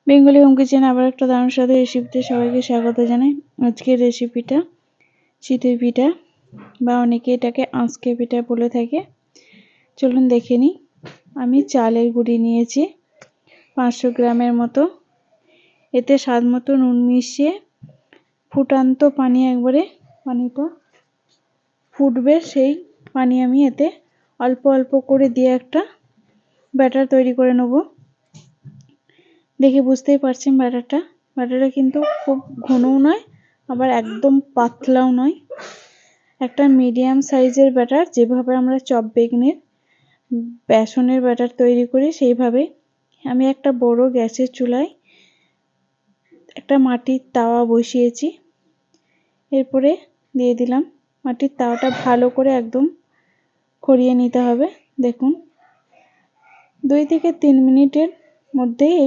Bengali home kitchen আবার একটা দারুণ স্বাদের রেসিপিতে সবাইকে স্বাগত জানাই। আজকের রেসিপিটা চিতই পিঠা বা অনেকে এটাকে আঁচকে পিঠা বলে থাকে। চলুন দেখে নিই। আমি চালের গুঁড়ি নিয়েছি 500 গ্রামের মতো। এতে স্বাদ মতো নুন মিশিয়ে ফুটান্ত পানি, একবারে পানিটা ফুটবে সেই পানি আমি এতে অল্প অল্প করে দিয়ে একটা ব্যাটার তৈরি করে নেব। দেখে বুঝতেই পারছেন ব্যাটারটা কিন্তু খুব ঘনও নয় আবার একদম পাতলাও নয়, একটা মিডিয়াম সাইজের ব্যাটার। যেভাবে আমরা চপ বেগুনের বেসনের ব্যাটার তৈরি করি সেইভাবে আমি একটা বড় গ্যাসের চুলায় একটা মাটির তাওয়া বসিয়েছি। এরপরে দিয়ে দিলাম, মাটির তাওয়াটা ভালো করে একদম খড়িয়ে নিতে হবে। দেখুন 2 থেকে 3 মিনিটের মধ্যেই এই